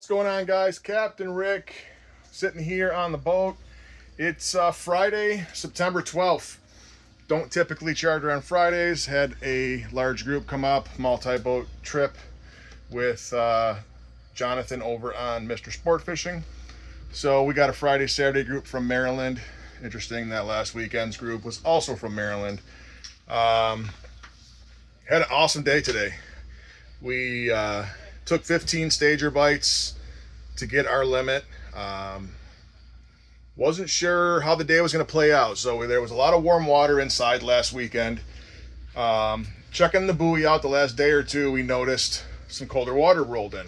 Going on, guys? Captain Rick sitting here on the boat. It's Friday, September 12th. Don't typically charter on Fridays. Had a large group come up, multi-boat trip with Jonathan over on Mr. Sport Fishing. So we got a Friday, Saturday group from Maryland. Interesting that last weekend's group was also from Maryland. Had an awesome day today. We took 15 stager bites to get our limit. Wasn't sure how the day was going to play out, so there was a lot of warm water inside last weekend. Checking the buoy out the last day or two, we noticed some colder water rolled in.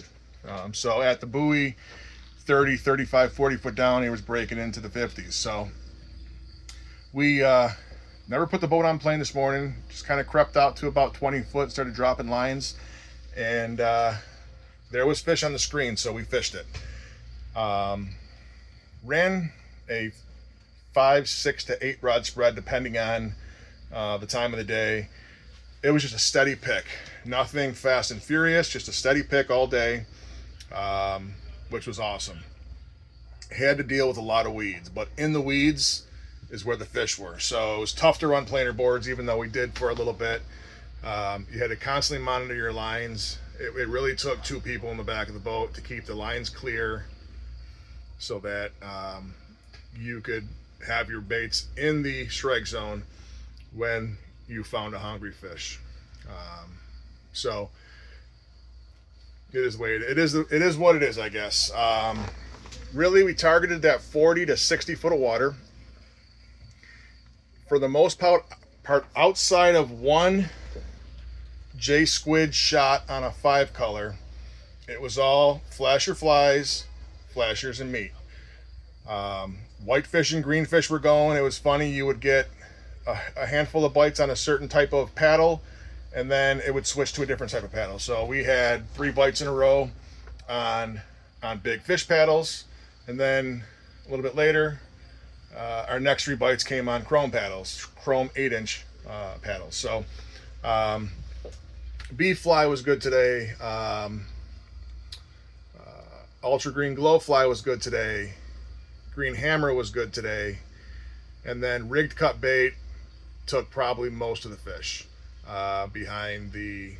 So at the buoy, 30, 35, 40 foot down, it was breaking into the 50s. So we never put the boat on plane this morning, just kind of crept out to about 20 foot, started dropping lines, and there was fish on the screen, so we fished it. Ran a 5, 6 to 8 rod spread depending on the time of the day. It was just a steady pick, nothing fast and furious, just a steady pick all day, which was awesome. Had to deal with a lot of weeds, but in the weeds is where the fish were. So it was tough to run planer boards, even though we did for a little bit. You had to constantly monitor your lines. It really took 2 people in the back of the boat to keep the lines clear so that you could have your baits in the strike zone when you found a hungry fish. So it is the way it is. It is what it is, I guess. Really, we targeted that 40 to 60 foot of water. For the most part outside of one J squid shot on a 5 color, it was all flasher flies, flashers, and meat. Whitefish and greenfish were going. It was funny, you would get a handful of bites on a certain type of paddle, and then it would switch to a different type of paddle. So we had 3 bites in a row on big fish paddles, and then a little bit later, our next 3 bites came on chrome paddles, chrome 8-inch paddles. So beef fly was good today. Ultra green glow fly was good today. Green hammer was good today. And then rigged cut bait took probably most of the fish behind the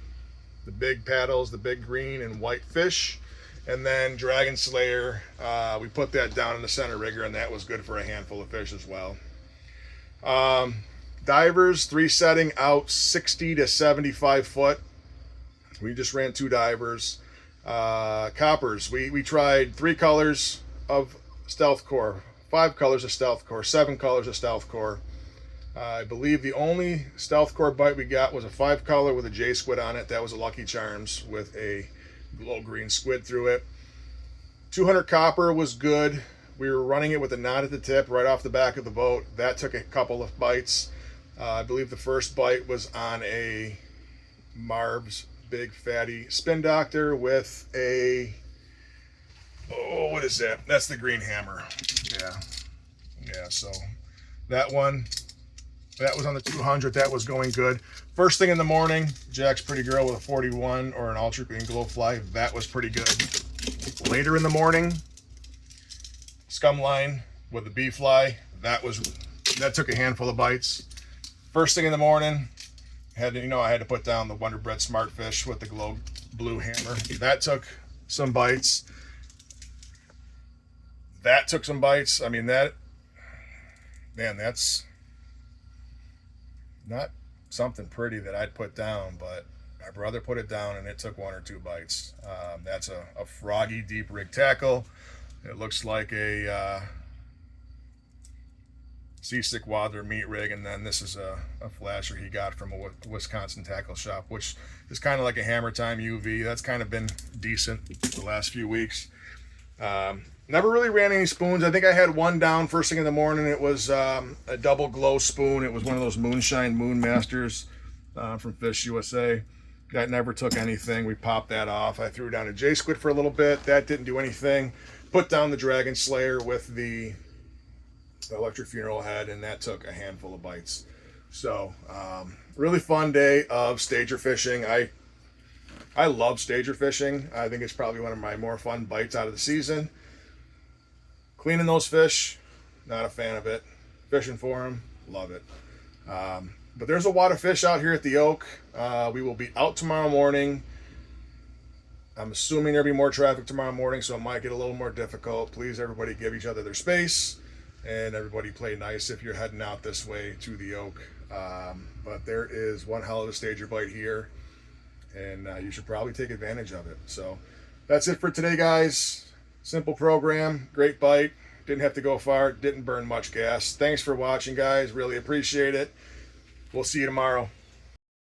big paddles, the big green and white fish. And then Dragon Slayer, we put that down in the center rigger, and that was good for a handful of fish as well. Divers, 3 setting out 60 to 75 foot. We just ran 2 divers. Coppers, we tried 3 colors of stealth core, 5 colors of stealth core, 7 colors of stealth core. I believe the only stealth core bite we got was a 5 color with a J squid on it. That was a Lucky Charms with a glow green squid through it. 200 copper was good. We were running it with a knot at the tip right off the back of the boat. That took a couple of bites. I believe the first bite was on a Marv's big fatty spin doctor with a, what is that? That's the green hammer. Yeah, so that one, that was on the 200. That was going good. First thing in the morning, Jack's Pretty Girl with a 41 or an ultra green glow fly. That was pretty good. Later in the morning, scum line with the bee fly. That took a handful of bites. First thing in the morning, I had to put down the Wonder Bread Smartfish with the glow blue hammer. That took some bites. I mean, that's not something pretty that I'd put down, but my brother put it down and it took 1 or 2 bites. That's a froggy deep rig tackle. It looks like a Seasick Waddler meat rig, and then this is a flasher he got from a Wisconsin tackle shop, which is kind of like a Hammer Time UV. That's kind of been decent the last few weeks. Never really ran any spoons. I think I had 1 down first thing in the morning. It was a double glow spoon. It was one of those Moonshine Moon Masters from FishUSA. That never took anything. We popped that off. I threw down a J squid for a little bit. That didn't do anything. Put down the Dragon Slayer with the electric funeral head, and that took a handful of bites. So really fun day of stager fishing. I I love stager fishing. I think it's probably one of my more fun bites out of the season. Cleaning those fish, not a fan of it. Fishing for them, love it. But there's a lot of fish out here at the Oak. We will be out tomorrow morning. I'm assuming there'll be more traffic tomorrow morning, so it might get a little more difficult. Please, everybody, give each other their space, and everybody play nice if you're heading out this way to the Oak. But there is one hell of a stager bite here, and you should probably take advantage of it. So that's it for today, guys. Simple program, great bite. Didn't have to go far, didn't burn much gas. Thanks for watching, guys. Really appreciate it. We'll see you tomorrow.